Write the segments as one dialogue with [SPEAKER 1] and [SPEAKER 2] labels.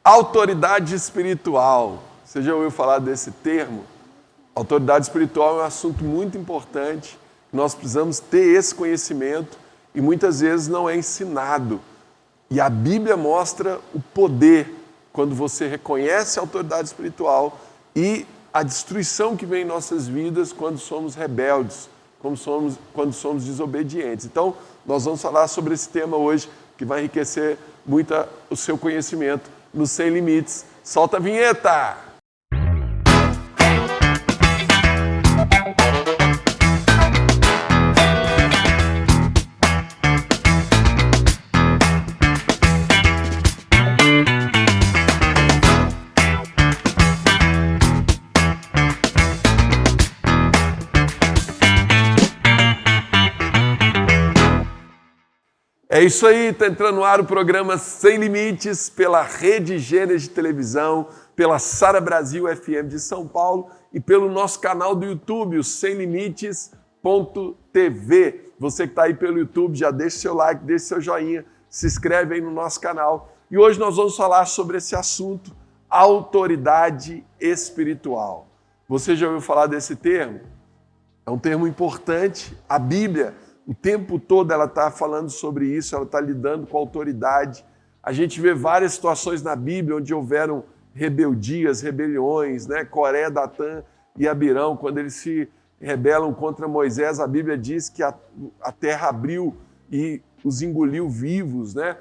[SPEAKER 1] Autoridade espiritual. Você já ouviu falar desse termo? Autoridade espiritual é um assunto muito importante. Nós precisamos ter esse conhecimento e muitas vezes não é ensinado. E a Bíblia mostra o poder quando você reconhece a autoridade espiritual e a destruição que vem em nossas vidas quando somos rebeldes, quando somos desobedientes. Então, nós vamos falar sobre esse tema hoje, que vai enriquecer muito o seu conhecimento no Sem Limites. Solta a vinheta! É isso aí, está entrando no ar o programa Sem Limites, pela Rede Gênesis de televisão, pela Sara Brasil FM de São Paulo e pelo nosso canal do YouTube, o semlimites.tv. Você que está aí pelo YouTube, já deixa seu like, deixa seu joinha, se inscreve aí no nosso canal. E hoje nós vamos falar sobre esse assunto, autoridade espiritual. Você já ouviu falar desse termo? É um termo importante. A Bíblia, o tempo todo ela está falando sobre isso, ela está lidando com a autoridade. A gente vê várias situações na Bíblia onde houveram rebeldias, rebeliões, né? Coré, Datã e Abirão, quando eles se rebelam contra Moisés, a Bíblia diz que a terra abriu e os engoliu vivos, né?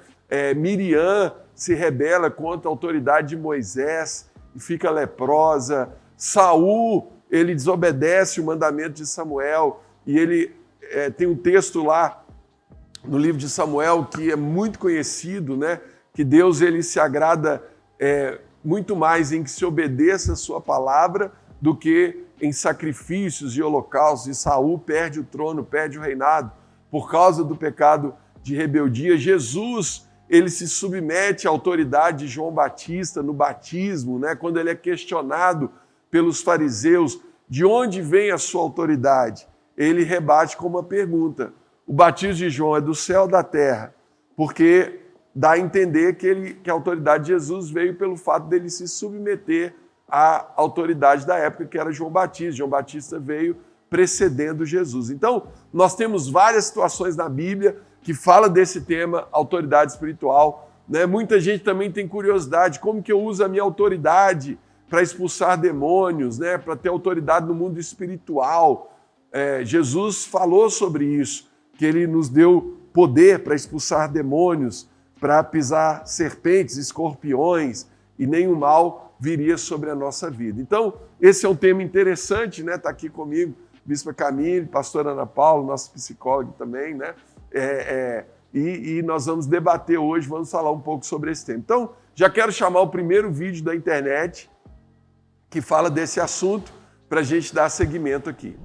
[SPEAKER 1] Miriam se rebela contra a autoridade de Moisés e fica leprosa. Saul, ele desobedece o mandamento de Samuel e ele tem um texto lá no livro de Samuel que é muito conhecido, né? Que Deus ele se agrada muito mais em que se obedeça a sua palavra do que em sacrifícios e holocaustos. E Saul perde o trono, perde o reinado por causa do pecado de rebeldia. Jesus ele se submete à autoridade de João Batista no batismo, né? Quando ele é questionado pelos fariseus de onde vem a sua autoridade. Ele rebate com uma pergunta. O batismo de João é do céu ou da terra? Porque dá a entender que a autoridade de Jesus veio pelo fato dele se submeter à autoridade da época, que era João Batista. João Batista veio precedendo Jesus. Então, nós temos várias situações na Bíblia que fala desse tema, autoridade espiritual, né? Muita gente também tem curiosidade, como que eu uso a minha autoridade para expulsar demônios, né? Para ter autoridade no mundo espiritual. Jesus falou sobre isso, que ele nos deu poder para expulsar demônios, para pisar serpentes, escorpiões, e nenhum mal viria sobre a nossa vida. Então, esse é um tema interessante, né? Está aqui comigo, Bispa Camille, pastora Ana Paula, nossa psicóloga também, né? E nós vamos debater hoje, vamos falar um pouco sobre esse tema. Então, já quero chamar o primeiro vídeo da internet que fala desse assunto para a gente dar seguimento aqui.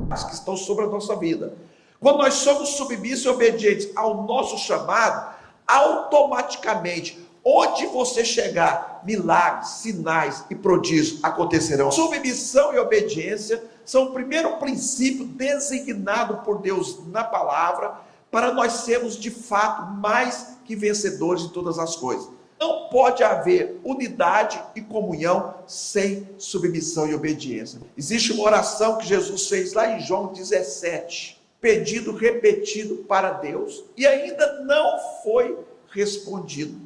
[SPEAKER 2] Que estão sobre a nossa vida. Quando nós somos submissos e obedientes ao nosso chamado, automaticamente, onde você chegar, milagres, sinais e prodígios acontecerão. Submissão e obediência são o primeiro princípio designado por Deus na palavra para nós sermos de fato mais que vencedores de todas as coisas. Não pode haver unidade e comunhão sem submissão e obediência. Existe uma oração que Jesus fez lá em João 17, pedido repetido para Deus, e ainda não foi respondido.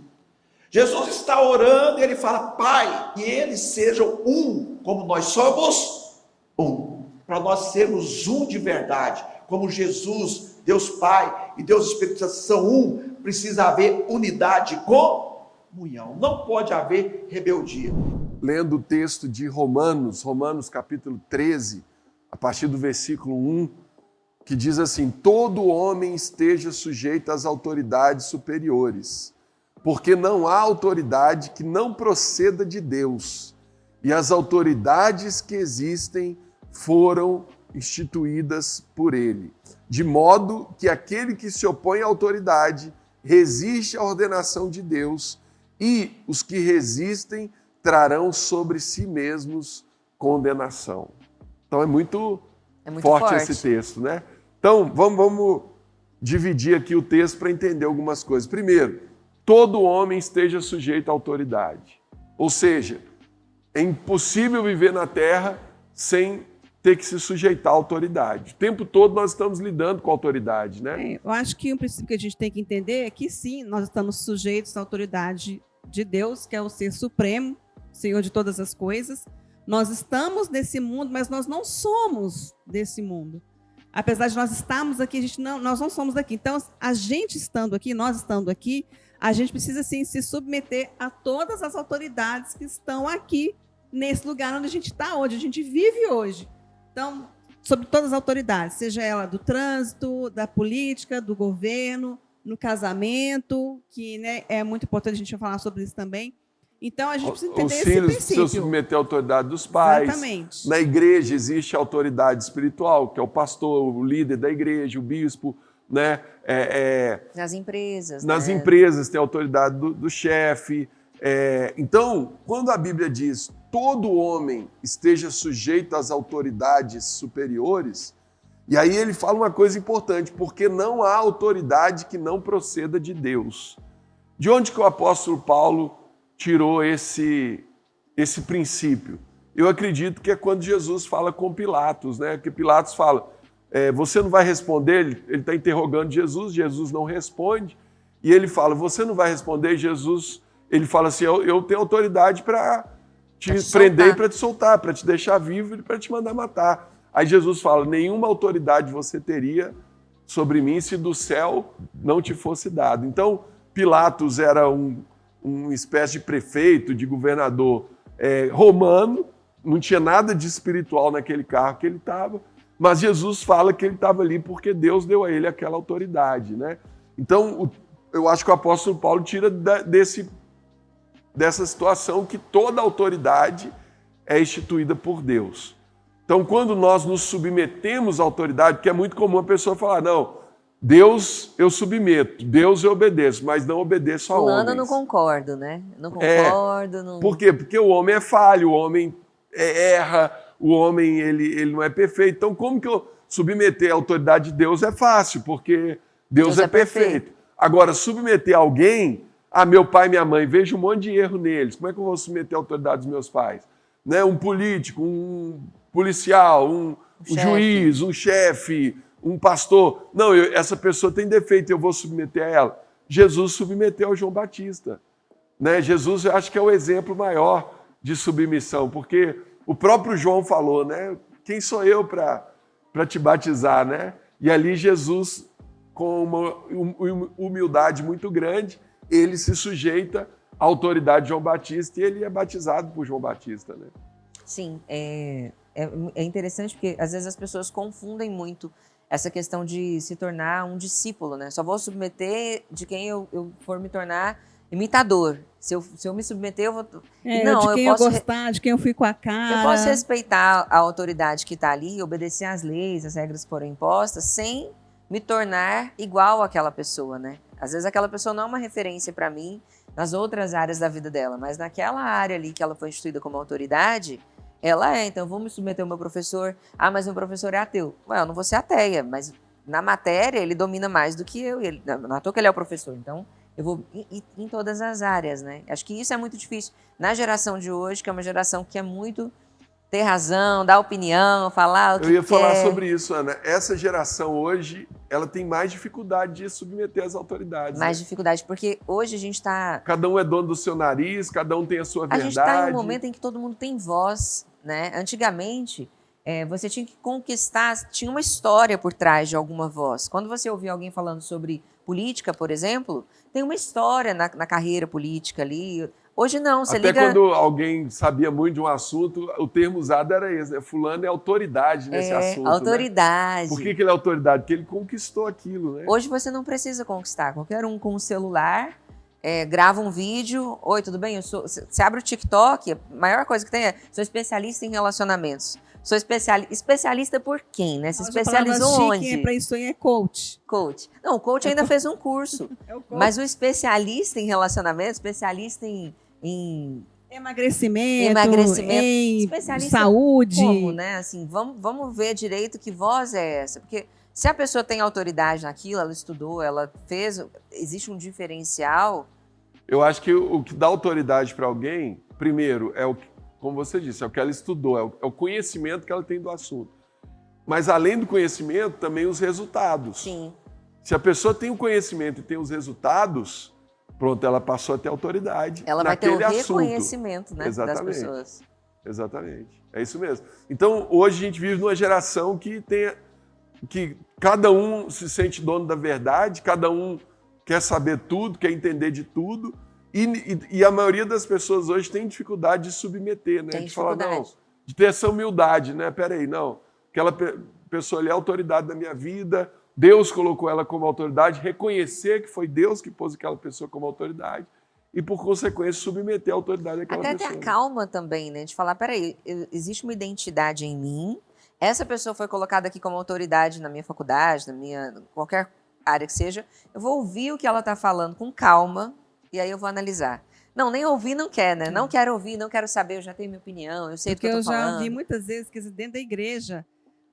[SPEAKER 2] Jesus está orando e ele fala: Pai, que eles sejam um, como nós somos um. Para nós sermos um de verdade, como Jesus, Deus Pai e Deus Espírito Santo são um, precisa haver unidade com comunhão. Não pode haver rebeldia.
[SPEAKER 1] Lendo o texto de Romanos capítulo 13, a partir do versículo 1, que diz assim: todo homem esteja sujeito às autoridades superiores, porque não há autoridade que não proceda de Deus, e as autoridades que existem foram instituídas por ele, de modo que aquele que se opõe à autoridade resiste à ordenação de Deus, e os que resistem trarão sobre si mesmos condenação. Então é muito forte esse texto, né? Então vamos dividir aqui o texto para entender algumas coisas. Primeiro, todo homem esteja sujeito à autoridade. Ou seja, é impossível viver na terra sem ter que se sujeitar à autoridade. O tempo todo nós estamos lidando com a autoridade, né?
[SPEAKER 3] Eu acho que um princípio que a gente tem que entender é que sim, nós estamos sujeitos à autoridade de Deus, que é o Ser Supremo, Senhor de todas as coisas. Nós estamos nesse mundo, mas nós não somos desse mundo. Apesar de nós estarmos aqui, nós não somos daqui. Então, a gente estando aqui, nós estando aqui, a gente precisa sim se submeter a todas as autoridades que estão aqui nesse lugar onde a gente está hoje, a gente vive hoje. Então, sobre todas as autoridades, seja ela do trânsito, da política, do governo, no casamento, que, né, é muito importante a gente falar sobre isso também. Então, a gente precisa entender esse princípio. Os filhos precisam
[SPEAKER 1] submeter à autoridade dos pais.
[SPEAKER 3] Exatamente.
[SPEAKER 1] Na igreja existe a autoridade espiritual, que é o pastor, o líder da igreja, o bispo, né?
[SPEAKER 4] Nas empresas.
[SPEAKER 1] Nas
[SPEAKER 4] né?
[SPEAKER 1] empresas tem a autoridade do chefe. Então, quando a Bíblia diz todo homem esteja sujeito às autoridades superiores, e aí ele fala uma coisa importante, porque não há autoridade que não proceda de Deus. De onde que o apóstolo Paulo tirou esse princípio? Eu acredito que é quando Jesus fala com Pilatos, né? Que Pilatos fala, você não vai responder? Ele está interrogando Jesus, Jesus não responde, e ele fala, você não vai responder? Jesus, ele fala assim, eu tenho autoridade para te prender e para te soltar, para te deixar vivo e para te mandar matar. Aí Jesus fala, nenhuma autoridade você teria sobre mim se do céu não te fosse dado. Então, Pilatos era uma espécie de prefeito, de governador romano, não tinha nada de espiritual naquele cargo que ele estava, mas Jesus fala que ele estava ali porque Deus deu a ele aquela autoridade, né? Então, eu acho que o apóstolo Paulo tira dessa situação que toda autoridade é instituída por Deus. Então, quando nós nos submetemos à autoridade, que é muito comum a pessoa falar, não, Deus eu submeto, Deus eu obedeço, mas não obedeço a homens.
[SPEAKER 4] Fulano eu não concordo, né? Não concordo. Não...
[SPEAKER 1] Por quê? Porque o homem é falho, o homem erra, o homem ele não é perfeito. Então, como que eu submeter a autoridade de Deus é fácil, porque Deus é perfeito. Agora, submeter alguém, meu pai e minha mãe, vejo um monte de erro neles, como é que eu vou submeter a autoridade dos meus pais? Né? Um político, um policial, um juiz, um chefe, um pastor. Não, essa pessoa tem defeito, eu vou submeter a ela. Jesus submeteu ao João Batista. Né? Jesus, eu acho que é o exemplo maior de submissão, porque o próprio João falou, né? Quem sou eu para te batizar? Né? E ali Jesus, com uma humildade muito grande, ele se sujeita à autoridade de João Batista e ele é batizado por João Batista. Né?
[SPEAKER 4] Sim, é interessante porque às vezes as pessoas confundem muito essa questão de se tornar um discípulo, né? Só vou submeter de quem eu for me tornar imitador. Se eu me submeter, eu vou...
[SPEAKER 3] Não, de quem eu gostar, de quem eu fui com a cara.
[SPEAKER 4] Eu posso respeitar a autoridade que está ali, obedecer às leis, às regras que foram impostas, sem me tornar igual àquela pessoa, né? Às vezes aquela pessoa não é uma referência para mim nas outras áreas da vida dela, mas naquela área ali que ela foi instituída como autoridade, ela é. Então, eu vou me submeter ao meu professor. Mas meu professor é ateu. Eu não vou ser ateia, mas na matéria ele domina mais do que eu. Não é à toa que ele é o professor. Então, eu vou em todas as áreas, né? Acho que isso é muito difícil. Na geração de hoje, que é uma geração que é muito ter razão, dar opinião, falar o que quer.
[SPEAKER 1] Eu ia falar sobre isso, Ana. Essa geração hoje, ela tem mais dificuldade de submeter às autoridades.
[SPEAKER 4] Mais dificuldade, porque hoje a gente está...
[SPEAKER 1] Cada um é dono do seu nariz, cada um tem a sua verdade.
[SPEAKER 4] A gente está em um momento em que todo mundo tem voz, né? Antigamente, você tinha que conquistar, tinha uma história por trás de alguma voz. Quando você ouvia alguém falando sobre política, por exemplo, tem uma história na carreira política ali. Hoje não, você liga...
[SPEAKER 1] Até quando alguém sabia muito de um assunto, o termo usado era esse, né? Fulano é autoridade nesse assunto.
[SPEAKER 4] Autoridade.
[SPEAKER 1] Né? Por que ele é autoridade? Porque ele conquistou aquilo, né?
[SPEAKER 4] Hoje você não precisa conquistar. Qualquer um com um celular, grava um vídeo. Oi, tudo bem? Você abre o TikTok, a maior coisa que tem é, sou especialista em relacionamentos. Sou especialista por quem, né? Você especializou onde?
[SPEAKER 3] Para isso aí é coach.
[SPEAKER 4] Coach. Não, o coach ainda fez um curso. Mas o especialista em relacionamentos, especialista em
[SPEAKER 3] emagrecimento, em
[SPEAKER 4] especialista
[SPEAKER 3] saúde.
[SPEAKER 4] Como, né? Assim, vamos ver direito que voz é essa. Porque se a pessoa tem autoridade naquilo, ela estudou, ela fez, existe um diferencial.
[SPEAKER 1] Eu acho que o que dá autoridade para alguém primeiro, como você disse, é o que ela estudou, é o conhecimento que ela tem do assunto. Mas além do conhecimento, também os resultados.
[SPEAKER 4] Sim.
[SPEAKER 1] Se a pessoa tem o conhecimento e tem os resultados, pronto, ela passou a ter autoridade.
[SPEAKER 4] Ela vai ter o
[SPEAKER 1] assunto.
[SPEAKER 4] reconhecimento, né, das pessoas.
[SPEAKER 1] Exatamente. É isso mesmo. Então, hoje a gente vive numa geração que cada um se sente dono da verdade, cada um quer saber tudo, quer entender de tudo, e a maioria das pessoas hoje tem dificuldade de submeter, né? De falar, não, de ter essa humildade, né? Peraí, não, aquela pessoa ali é a autoridade da minha vida, Deus colocou ela como autoridade, reconhecer que foi Deus que pôs aquela pessoa como autoridade e, por consequência, submeter a autoridade daquela pessoa.
[SPEAKER 4] Até ter a calma também, né? De falar, peraí, existe uma identidade em mim, essa pessoa foi colocada aqui como autoridade na minha faculdade, qualquer área que seja, eu vou ouvir o que ela está falando com calma e aí eu vou analisar. Não, nem ouvir não quer, né? Não quero ouvir, não quero saber, eu já tenho minha opinião, eu sei do que eu estou falando.
[SPEAKER 3] Porque eu já ouvi muitas vezes que dentro da igreja,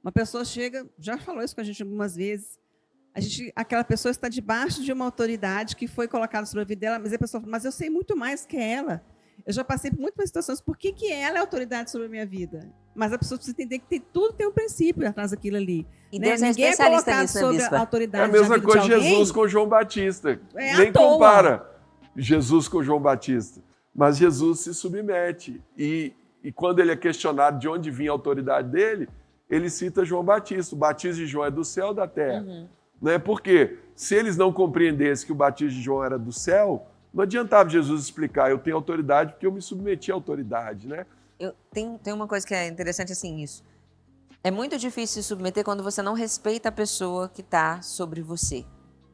[SPEAKER 3] uma pessoa chega, já falou isso com a gente algumas vezes, aquela pessoa está debaixo de uma autoridade que foi colocada sobre a vida dela, mas a pessoa fala, mas eu sei muito mais que ela. Eu já passei por muitas situações, por que ela é autoridade sobre a minha vida? Mas a pessoa precisa entender que tudo tem um princípio atrás daquilo ali.
[SPEAKER 4] E
[SPEAKER 3] né?
[SPEAKER 4] Deus é
[SPEAKER 3] Ninguém
[SPEAKER 4] especialista
[SPEAKER 3] é colocado
[SPEAKER 4] nisso,
[SPEAKER 3] sobre
[SPEAKER 4] Bispa?
[SPEAKER 3] a autoridade.
[SPEAKER 1] É a mesma coisa de
[SPEAKER 3] alguém.
[SPEAKER 1] Jesus com João Batista.
[SPEAKER 3] Nem
[SPEAKER 1] compara Jesus com João Batista. Mas Jesus se submete. E quando ele é questionado de onde vinha a autoridade dele, ele cita João Batista. O batismo de João é do céu ou da terra. Né? Porque se eles não compreendessem que o batismo de João era do céu, não adiantava Jesus explicar, eu tenho autoridade porque eu me submeti à autoridade, né?
[SPEAKER 4] Tem uma coisa que é interessante assim, isso. É muito difícil se submeter quando você não respeita a pessoa que está sobre você,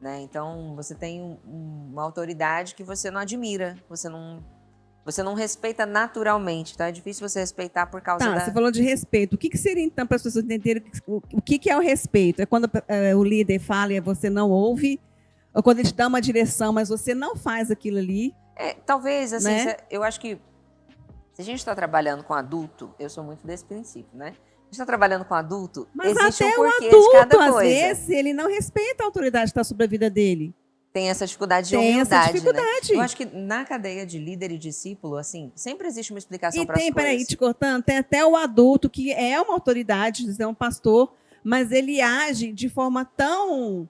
[SPEAKER 4] né? Então, você tem uma autoridade que você não admira, você não respeita naturalmente, então é difícil você respeitar por causa da...
[SPEAKER 3] Você falou de respeito. O que seria, então, para as pessoas entenderem o que é o respeito? É quando o líder fala e você não ouve? Ou quando ele te dá uma direção, mas você não faz aquilo ali?
[SPEAKER 4] Talvez, assim,
[SPEAKER 3] né?
[SPEAKER 4] Eu acho que se a gente está trabalhando com adulto, eu sou muito desse princípio, né? A gente está trabalhando com adulto,
[SPEAKER 3] mas
[SPEAKER 4] existe
[SPEAKER 3] até
[SPEAKER 4] um porquê
[SPEAKER 3] adulto,
[SPEAKER 4] de cada coisa.
[SPEAKER 3] Às vezes, ele não respeita a autoridade que está sobre a vida dele.
[SPEAKER 4] Tem essa dificuldade de
[SPEAKER 3] Tem
[SPEAKER 4] humildade,
[SPEAKER 3] essa dificuldade.
[SPEAKER 4] Né? Eu acho que na cadeia de líder e discípulo, assim, sempre existe uma explicação para as coisas.
[SPEAKER 3] Peraí, te cortando, tem até o adulto que é uma autoridade, é um pastor, mas ele age de forma tão,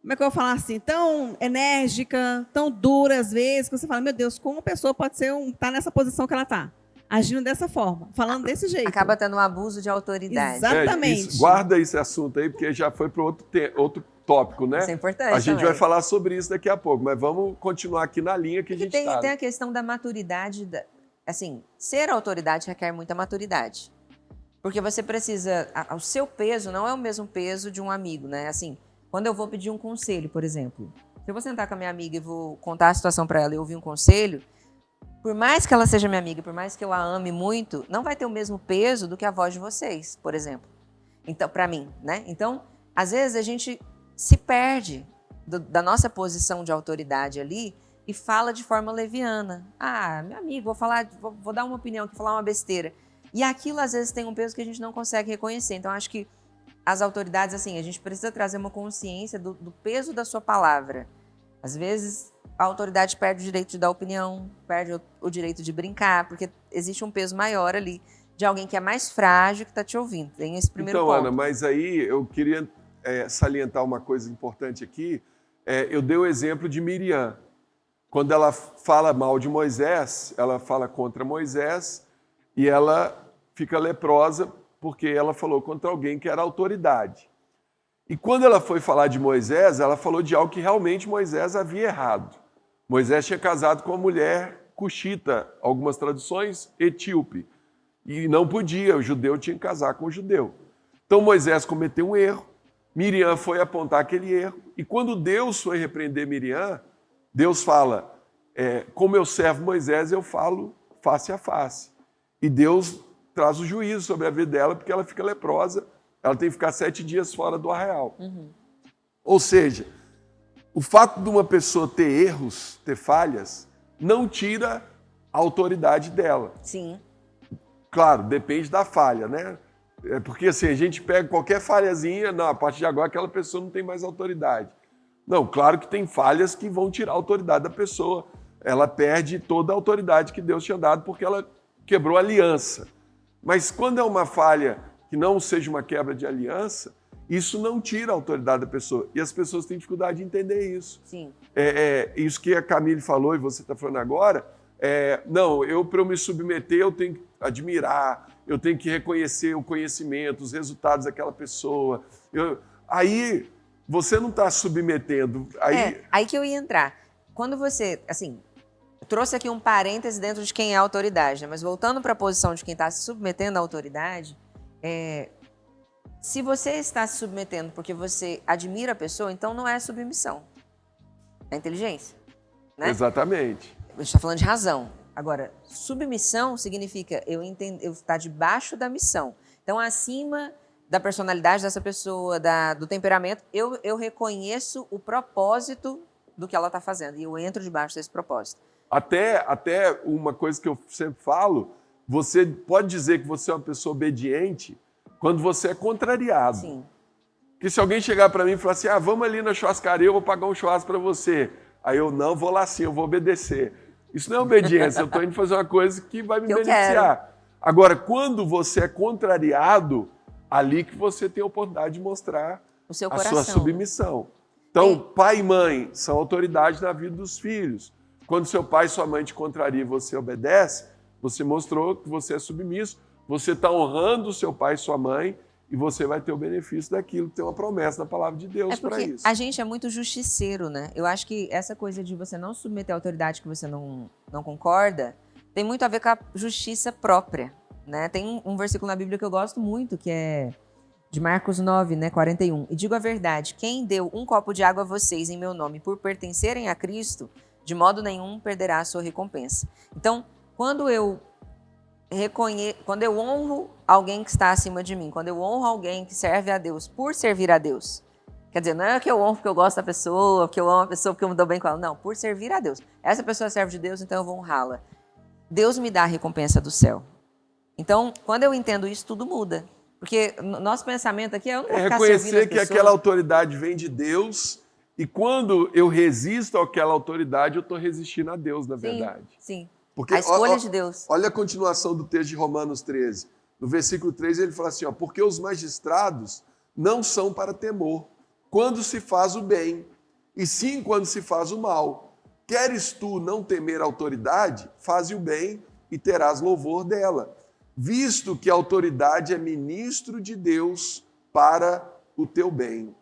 [SPEAKER 3] como é que eu vou falar assim, tão enérgica, tão dura às vezes, que você fala, meu Deus, como uma pessoa pode estar nessa posição que ela está? Agindo dessa forma, falando desse jeito.
[SPEAKER 4] Acaba tendo um abuso de autoridade.
[SPEAKER 3] Exatamente.
[SPEAKER 1] Guarda esse assunto aí, porque já foi para outro tópico, né?
[SPEAKER 4] Isso é importante.
[SPEAKER 1] A gente
[SPEAKER 4] também.
[SPEAKER 1] vai falar sobre isso daqui a pouco, mas vamos continuar aqui na linha que a gente está.
[SPEAKER 4] Tem a questão da maturidade. Assim, ser autoridade requer muita maturidade. Porque você precisa... O seu peso não é o mesmo peso de um amigo, né? Assim, quando eu vou pedir um conselho, por exemplo, se eu vou sentar com a minha amiga e vou contar a situação para ela e ouvir um conselho, por mais que ela seja minha amiga, por mais que eu a ame muito, não vai ter o mesmo peso do que a voz de vocês, por exemplo. Então, para mim, né? Então, às vezes a gente se perde da nossa posição de autoridade ali e fala de forma leviana. Meu amigo, vou dar uma opinião aqui, falar uma besteira. E aquilo, às vezes, tem um peso que a gente não consegue reconhecer. Então, acho que as autoridades, assim, a gente precisa trazer uma consciência do peso da sua palavra. Às vezes, a autoridade perde o direito de dar opinião, perde o direito de brincar, porque existe um peso maior ali de alguém que é mais frágil que está te ouvindo. Tem esse primeiro ponto.
[SPEAKER 1] Então, Ana, mas aí eu queria salientar uma coisa importante aqui. Eu dei o exemplo de Miriam. Quando ela fala mal de Moisés, ela fala contra Moisés e ela fica leprosa porque ela falou contra alguém que era autoridade. E quando ela foi falar de Moisés, ela falou de algo que realmente Moisés havia errado. Moisés tinha casado com uma mulher cuxita, algumas traduções, etíope. E não podia, o judeu tinha que casar com o judeu. Então Moisés cometeu um erro, Miriam foi apontar aquele erro. E quando Deus foi repreender Miriam, Deus fala, com meu servo Moisés eu falo face a face. E Deus traz o juízo sobre a vida dela porque ela fica leprosa, ela tem que ficar 7 dias fora do arraial. Ou seja, o fato de uma pessoa ter erros, ter falhas, não tira a autoridade dela.
[SPEAKER 4] Sim.
[SPEAKER 1] Claro, depende da falha, né? Porque assim, a gente pega qualquer falhazinha, não, a partir de agora aquela pessoa não tem mais autoridade. Não, claro que tem falhas que vão tirar a autoridade da pessoa. ela perde toda a autoridade que Deus tinha dado porque ela quebrou a aliança. Mas quando é uma falha que não seja uma quebra de aliança, isso não tira a autoridade da pessoa. E as pessoas têm dificuldade de entender isso.
[SPEAKER 4] Sim.
[SPEAKER 1] Isso que a Camille falou e você está falando agora, para eu me submeter, eu tenho que admirar, eu tenho que reconhecer o conhecimento, os resultados daquela pessoa. Aí você não está submetendo.
[SPEAKER 4] Aí que eu ia entrar. Quando você, assim, eu trouxe aqui um parêntese dentro de quem é a autoridade, né? Mas voltando para a posição de quem está se submetendo à autoridade, se você está se submetendo porque você admira a pessoa, então não é submissão. É inteligência. Né?
[SPEAKER 1] Exatamente.
[SPEAKER 4] A gente está falando de razão. Agora, submissão significa eu estar debaixo da missão. Então, acima da personalidade dessa pessoa, do temperamento, eu reconheço o propósito do que ela está fazendo. E eu entro debaixo desse propósito.
[SPEAKER 1] Até uma coisa que eu sempre falo, você pode dizer que você é uma pessoa obediente quando você é contrariado.
[SPEAKER 4] Sim.
[SPEAKER 1] Porque se alguém chegar para mim e falar assim, vamos ali na churrascaria, eu vou pagar um churrasco para você. Aí eu, não, vou lá sim, eu vou obedecer. Isso não é obediência, eu estou indo fazer uma coisa que vai me beneficiar. Agora, quando você é contrariado, ali que você tem a oportunidade de mostrar
[SPEAKER 4] o seu
[SPEAKER 1] a
[SPEAKER 4] coração,
[SPEAKER 1] sua submissão. Então, pai e mãe são autoridades na vida dos filhos. Quando seu pai e sua mãe te contrariam e você obedece, você mostrou que você é submisso, você está honrando o seu pai e sua mãe e você vai ter o benefício daquilo, tem uma promessa da palavra de Deus para isso.
[SPEAKER 4] A gente é muito justiceiro, né? Eu acho que essa coisa de você não submeter a autoridade que você não concorda tem muito a ver com a justiça própria, né? Tem um versículo na Bíblia que eu gosto muito, que é de Marcos 9, né, 41. E digo a verdade, quem deu um copo de água a vocês em meu nome por pertencerem a Cristo, de modo nenhum perderá a sua recompensa. Então, quando eu honro alguém que está acima de mim, quando eu honro alguém que serve a Deus por servir a Deus, quer dizer, não é que eu honro porque eu gosto da pessoa, que eu amo a pessoa porque eu me dou bem com ela, não, por servir a Deus. Essa pessoa serve de Deus, então eu vou honrá-la. Deus me dá a recompensa do céu. Então, quando eu entendo isso, tudo muda. Porque nosso pensamento aqui eu não vou ficar servindo as
[SPEAKER 1] reconhecer que
[SPEAKER 4] pessoas.
[SPEAKER 1] aquela autoridade vem de Deus e quando eu resisto àquela autoridade, eu estou resistindo a Deus, na verdade.
[SPEAKER 4] Sim.
[SPEAKER 1] Porque,
[SPEAKER 4] a escolha de Deus.
[SPEAKER 1] Olha a continuação do texto de Romanos 13. No versículo 3 ele fala assim, porque os magistrados não são para temor, quando se faz o bem, e sim quando se faz o mal. Queres tu não temer a autoridade, faze o bem e terás louvor dela, visto que a autoridade é ministro de Deus para o teu bem.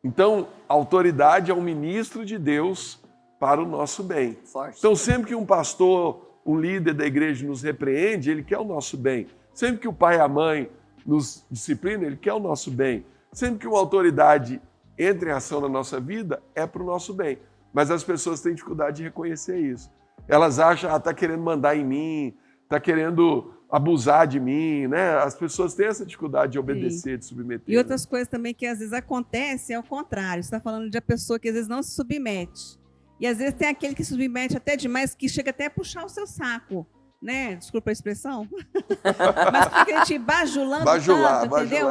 [SPEAKER 1] Então, a autoridade é um ministro de Deus para o nosso bem.
[SPEAKER 4] Forte.
[SPEAKER 1] Então, sempre que um pastor, um líder da igreja nos repreende, ele quer o nosso bem. Sempre que o pai e a mãe nos disciplinam, ele quer o nosso bem. Sempre que uma autoridade entra em ação na nossa vida, é para o nosso bem. Mas as pessoas têm dificuldade de reconhecer isso. Elas acham, está querendo mandar em mim, está querendo abusar de mim, né? As pessoas têm essa dificuldade de obedecer, de submeter.
[SPEAKER 3] E outras coisas também que às vezes acontecem é o contrário. Você está falando de uma pessoa que às vezes não se submete. E às vezes tem aquele que se submete até demais, que chega até a puxar o seu saco, né? Desculpa a expressão. Mas fica te bajulando tanto, entendeu?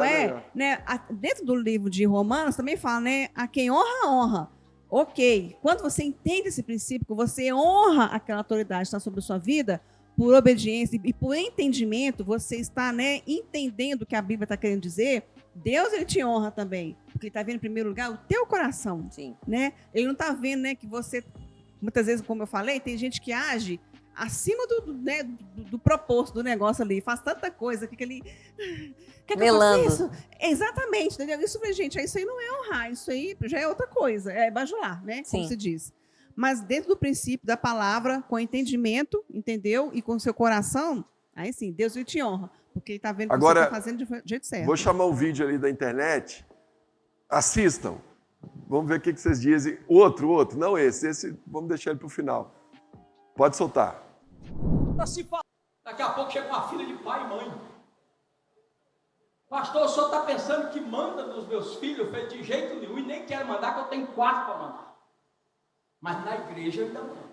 [SPEAKER 3] Né? Dentro do livro de Romanos também fala, né? A quem honra, honra. Ok. Quando você entende esse princípio, que você honra aquela autoridade que está sobre a sua vida, por obediência e por entendimento, você está, né, entendendo o que a Bíblia está querendo dizer, Deus ele te honra também, porque ele está vendo em primeiro lugar o teu coração.
[SPEAKER 4] Sim.
[SPEAKER 3] Né? Ele não está vendo, né, que você, muitas vezes, como eu falei, tem gente que age acima do propósito do negócio ali, faz tanta coisa, fica ali... Quer que
[SPEAKER 4] melando.
[SPEAKER 3] eu faça isso? Exatamente, entendeu? Isso, gente, isso aí não é honrar, isso aí já é outra coisa, é bajular, né? Como se diz. Mas dentro do princípio da palavra, com entendimento, entendeu? E com o seu coração, aí sim, Deus ele te honra, porque ele está vendo que você está fazendo do jeito certo.
[SPEAKER 1] Vou chamar um vídeo ali da internet, assistam, vamos ver o que vocês dizem. Outro, não esse vamos deixar ele para o final. Pode soltar.
[SPEAKER 5] Daqui a pouco chega uma filha de pai e mãe. Pastor, o senhor está pensando que manda nos meus filhos? Eu falei, de jeito nenhum, e nem quero mandar, que eu tenho 4 para mandar. Mas na igreja eu ainda mando.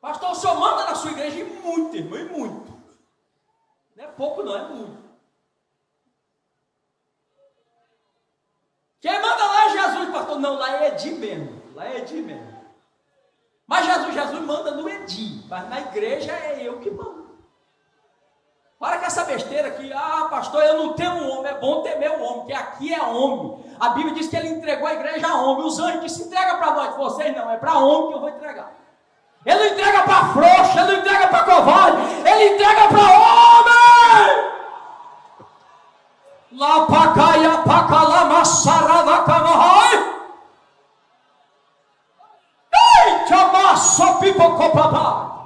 [SPEAKER 5] Pastor, o senhor manda na sua igreja? E muito, irmão, e muito. Não é pouco não, é muito. Quem manda lá é Jesus, pastor. Não, lá é Edi mesmo. Lá é Edi mesmo. Mas Jesus manda no Edi, mas na igreja é eu que mando. Para com essa besteira que, pastor, eu não tenho um homem, é bom temer o homem, porque aqui é homem. A Bíblia diz que ele entregou a igreja a homem. Os anjos dizem, entrega para nós, vocês não, é para homem que eu vou entregar. Ele não entrega para frouxo, ele não entrega para covarde, ele entrega para homem! Lá para cá e para cá, lá massarada camarrai! Ei, chamaço pipocopapá!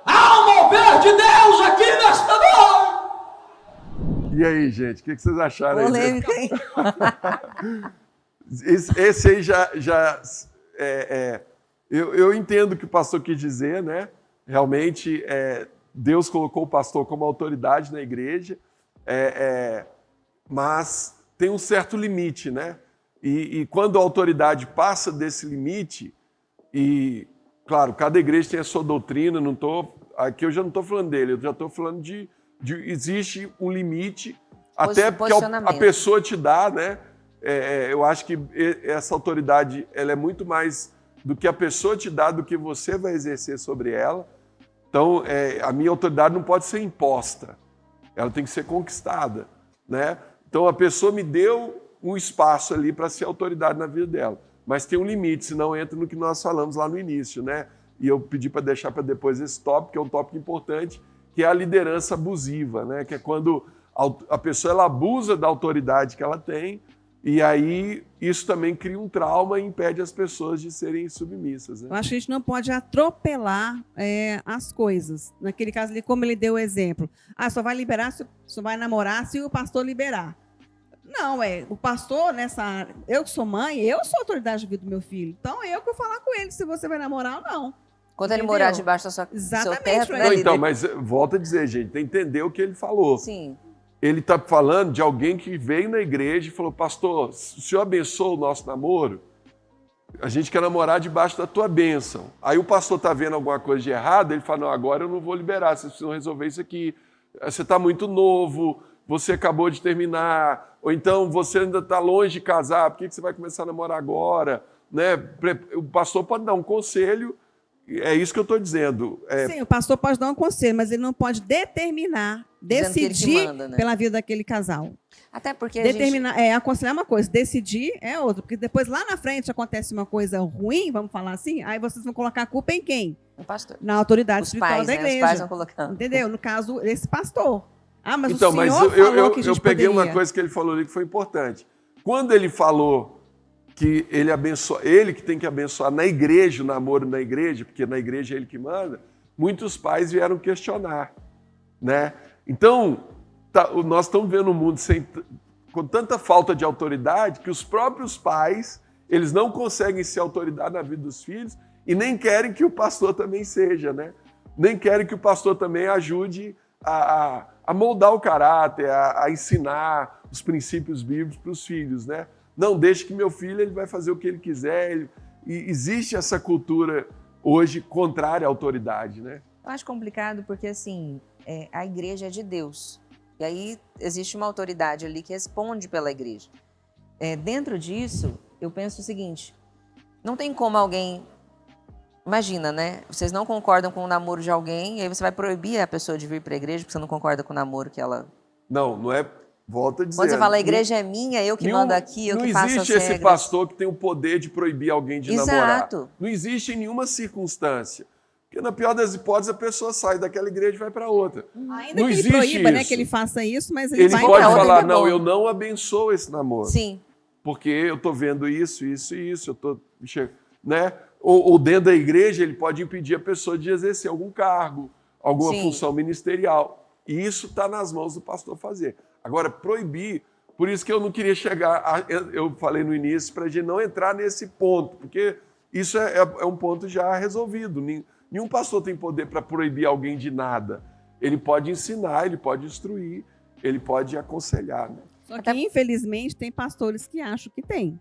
[SPEAKER 5] Há um mover de Deus aqui nesta noite!
[SPEAKER 1] E aí, gente, o que vocês acharam?
[SPEAKER 4] Polêmica, hein?
[SPEAKER 1] Esse aí eu entendo o que o pastor quis dizer, né? Realmente, Deus colocou o pastor como autoridade na igreja, mas tem um certo limite, né? E quando a autoridade passa desse limite, e, claro, cada igreja tem a sua doutrina, aqui eu já não estou falando dele, eu já estou falando de existe um limite, até porque a pessoa te dá, né? Eu acho que essa autoridade ela é muito mais do que a pessoa te dá, do que você vai exercer sobre ela. Então, a minha autoridade não pode ser imposta, ela tem que ser conquistada, né? Então, a pessoa me deu um espaço ali para ser autoridade na vida dela, mas tem um limite, senão entra no que nós falamos lá no início, né? E eu pedi para deixar para depois esse tópico, que é um tópico importante, que é a liderança abusiva, né? Que é quando a pessoa ela abusa da autoridade que ela tem, e aí isso também cria um trauma e impede as pessoas de serem submissas, né?
[SPEAKER 3] Eu acho que a gente não pode atropelar as coisas. Naquele caso ali, como ele deu o exemplo. Só vai liberar, só vai namorar se o pastor liberar. Não, o pastor nessa área, eu que sou mãe, eu sou autoridade da vida do meu filho. Então, eu que vou falar com ele se você vai namorar ou não.
[SPEAKER 4] Quando ele morar debaixo da sua
[SPEAKER 3] Exatamente,
[SPEAKER 4] teto, né?
[SPEAKER 1] Não, então, mas volta a dizer, gente, tem que entender o que ele falou.
[SPEAKER 4] Sim.
[SPEAKER 1] Ele está falando de alguém que veio na igreja e falou, pastor, se o senhor abençoa o nosso namoro, a gente quer namorar debaixo da tua bênção. Aí o pastor está vendo alguma coisa de errado, ele fala, não, agora eu não vou liberar, vocês precisam resolver isso aqui. Você está muito novo, você acabou de terminar, ou então você ainda está longe de casar, por que você vai começar a namorar agora? Né? O pastor pode dar um conselho, é isso que eu estou dizendo.
[SPEAKER 3] Sim, o pastor pode dar um conselho, mas ele não pode determinar, decidir
[SPEAKER 4] manda, né?
[SPEAKER 3] pela vida daquele casal.
[SPEAKER 4] Até porque
[SPEAKER 3] aconselhar uma coisa, decidir é outra, porque depois lá na frente acontece uma coisa ruim, vamos falar assim, aí vocês vão colocar a culpa em quem?
[SPEAKER 4] O pastor.
[SPEAKER 3] Na autoridade
[SPEAKER 4] Os
[SPEAKER 3] espiritual
[SPEAKER 4] pais,
[SPEAKER 3] da
[SPEAKER 4] né?
[SPEAKER 3] igreja.
[SPEAKER 4] Os pais vão colocando.
[SPEAKER 3] Entendeu? No caso, esse pastor. Mas
[SPEAKER 1] então,
[SPEAKER 3] o senhor
[SPEAKER 1] mas
[SPEAKER 3] falou que a gente
[SPEAKER 1] eu peguei
[SPEAKER 3] poderia.
[SPEAKER 1] uma coisa que ele falou ali que foi importante. Quando ele falou que ele que tem que abençoar na igreja, o namoro na igreja, porque na igreja é ele que manda, muitos pais vieram questionar, né? Então, nós estamos vendo um mundo com tanta falta de autoridade que os próprios pais, eles não conseguem ser autoridade na vida dos filhos e nem querem que o pastor também seja, né? Nem querem que o pastor também ajude a moldar o caráter, a ensinar os princípios bíblicos para os filhos, né? Não, deixe que meu filho ele vai fazer o que ele quiser. E existe essa cultura hoje contrária à autoridade, né?
[SPEAKER 4] Eu acho complicado porque, assim, a igreja é de Deus. E aí existe uma autoridade ali que responde pela igreja. Dentro disso, eu penso o seguinte, não tem como alguém... Imagina, né? Vocês não concordam com o namoro de alguém, e aí você vai proibir a pessoa de vir para a igreja porque você não concorda com o namoro que ela...
[SPEAKER 1] Não é... Volta a dizer.
[SPEAKER 4] Quando você fala, a igreja é minha, eu que mando aqui, eu que faço as regras.
[SPEAKER 1] Não existe esse pastor que tem o poder de proibir alguém de namorar.
[SPEAKER 4] Exato.
[SPEAKER 1] Não existe em nenhuma circunstância. Porque na pior das hipóteses, a pessoa sai daquela igreja e vai para outra.
[SPEAKER 3] Ainda
[SPEAKER 1] não
[SPEAKER 3] que
[SPEAKER 1] existe
[SPEAKER 3] ele proíba, né,
[SPEAKER 1] isso.
[SPEAKER 3] que ele faça isso, mas ele
[SPEAKER 1] Ele
[SPEAKER 3] vai
[SPEAKER 1] pode
[SPEAKER 3] pra outra.
[SPEAKER 1] falar, não, eu não abençoo esse namoro.
[SPEAKER 4] Sim.
[SPEAKER 1] Porque eu estou vendo isso, isso e isso. Eu tô, né? Ou dentro da igreja, ele pode impedir a pessoa de exercer algum cargo, alguma função ministerial. E isso está nas mãos do pastor fazer. Agora, proibir... Por isso que eu não queria eu falei no início, para a gente não entrar nesse ponto, porque isso é um ponto já resolvido. Nenhum pastor tem poder para proibir alguém de nada. Ele pode ensinar, ele pode instruir, ele pode aconselhar. Né?
[SPEAKER 3] Só que, infelizmente, tem pastores que acham que tem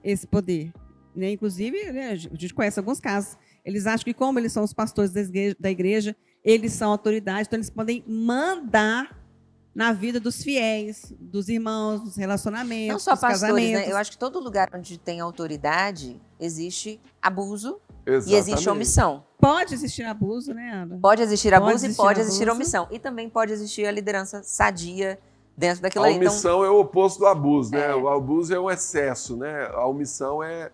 [SPEAKER 3] esse poder. Né? Inclusive, né, a gente conhece alguns casos. Eles acham que, como eles são os pastores da igreja, eles são autoridade, então eles podem mandar na vida dos fiéis, dos irmãos, dos relacionamentos,
[SPEAKER 4] não só
[SPEAKER 3] dos
[SPEAKER 4] pastores,
[SPEAKER 3] casamentos.
[SPEAKER 4] Né? Eu acho que todo lugar onde tem autoridade existe abuso
[SPEAKER 1] Exatamente.
[SPEAKER 4] E existe omissão.
[SPEAKER 3] Pode existir abuso, né, Ana?
[SPEAKER 4] Pode existir abuso e
[SPEAKER 3] existir
[SPEAKER 4] pode existir
[SPEAKER 3] abuso.
[SPEAKER 4] omissão. E também pode existir a liderança sadia dentro daquilo
[SPEAKER 1] A
[SPEAKER 4] ali. Então,
[SPEAKER 1] omissão é o oposto do abuso, né?
[SPEAKER 4] É.
[SPEAKER 1] O abuso é um excesso, né? A omissão é...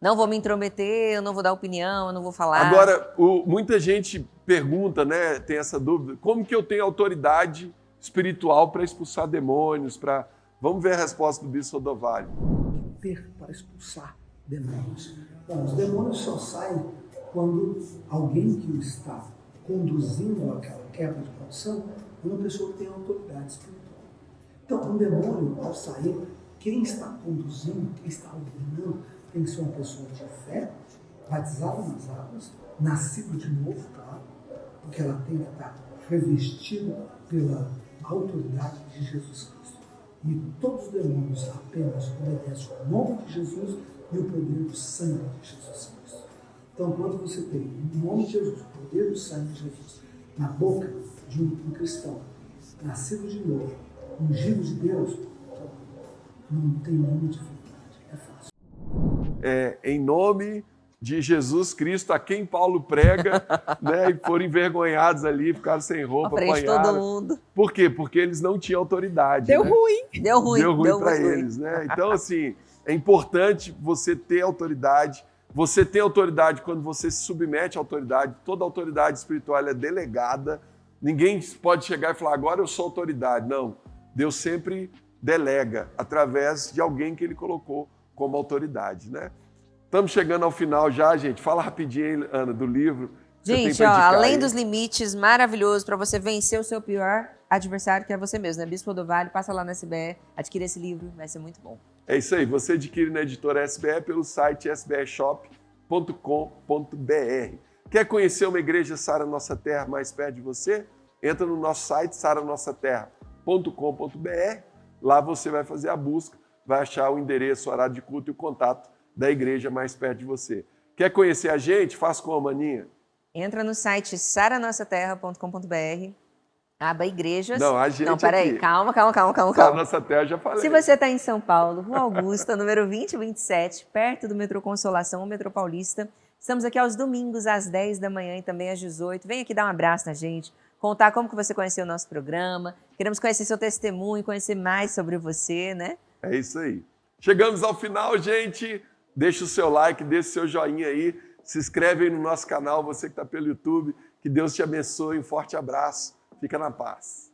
[SPEAKER 4] não vou me intrometer, eu não vou dar opinião, eu não vou falar.
[SPEAKER 1] Agora, muita gente pergunta, né? Tem essa dúvida. Como que eu tenho autoridade espiritual para expulsar demônios? Vamos ver a resposta do Bispo Rodovalho.
[SPEAKER 6] Ter para expulsar demônios. Bom, os demônios só saem quando alguém que o está conduzindo àquela quebra de maldição é uma pessoa que tem autoridade espiritual. Então, um demônio, ao sair, quem está conduzindo, quem está ordenando, tem que ser uma pessoa de fé, batizada nas águas, nascido de novo, claro, porque ela tem que estar revestida pela autoridade de Jesus Cristo. E todos os demônios apenas obedecem ao nome de Jesus e o poder do sangue de Jesus Cristo. Então, quando você tem o nome de Jesus, o poder do sangue de Jesus, na boca de um cristão, nascido de novo, ungido de Deus, não tem nenhuma dificuldade, é fácil.
[SPEAKER 1] Em nome de Jesus Cristo, a quem Paulo prega, né? E foram envergonhados ali, ficaram sem roupa,
[SPEAKER 4] à frente de
[SPEAKER 1] apanharam.
[SPEAKER 4] todo mundo.
[SPEAKER 1] Por quê? Porque eles não tinham autoridade.
[SPEAKER 3] Deu
[SPEAKER 1] né?
[SPEAKER 3] ruim.
[SPEAKER 4] Deu ruim.
[SPEAKER 1] Deu ruim para
[SPEAKER 4] muito ruim.
[SPEAKER 1] eles, né? Então, assim, é importante você ter autoridade. Você tem autoridade quando você se submete à autoridade. Toda autoridade espiritual é delegada. Ninguém pode chegar e falar, agora eu sou autoridade. Não. Deus sempre delega através de alguém que ele colocou como autoridade, né? Estamos chegando ao final já, gente. Fala rapidinho, aí, Ana, do livro. Que
[SPEAKER 4] Gente,
[SPEAKER 1] você tem pra indicar
[SPEAKER 4] Além
[SPEAKER 1] aí.
[SPEAKER 4] dos Limites, maravilhoso para você vencer o seu pior adversário, que é você mesmo, né? Bispo Rodovalho, passa lá na SBE, adquira esse livro, vai ser muito bom.
[SPEAKER 1] É isso aí. Você adquire na editora SBE pelo site sbeshop.com.br. Quer conhecer uma igreja Sara Nossa Terra mais perto de você? Entra no nosso site saranossaterra.com.br. Lá você vai fazer a busca, vai achar o endereço, o horário de culto e o contato da igreja mais perto de você. Quer conhecer a gente? Faz como, Aninha?
[SPEAKER 4] Entra no site saranossaterra.com.br, aba igrejas.
[SPEAKER 1] Não, a gente
[SPEAKER 4] Não, peraí,
[SPEAKER 1] aqui.
[SPEAKER 4] calma.
[SPEAKER 1] Sara Nossa Terra, já falei.
[SPEAKER 4] Se você está em São Paulo, Rua Augusta, número 2027, perto do metrô Consolação, ou metrô Paulista, estamos aqui aos domingos, às 10 da manhã e também às 18. Vem aqui dar um abraço na gente, contar como que você conheceu o nosso programa. Queremos conhecer seu testemunho, conhecer mais sobre você, né?
[SPEAKER 1] É isso aí. Chegamos ao final, gente. Deixa o seu like, deixa o seu joinha aí. Se inscreve aí no nosso canal, você que está pelo YouTube. Que Deus te abençoe. Um forte abraço. Fica na paz.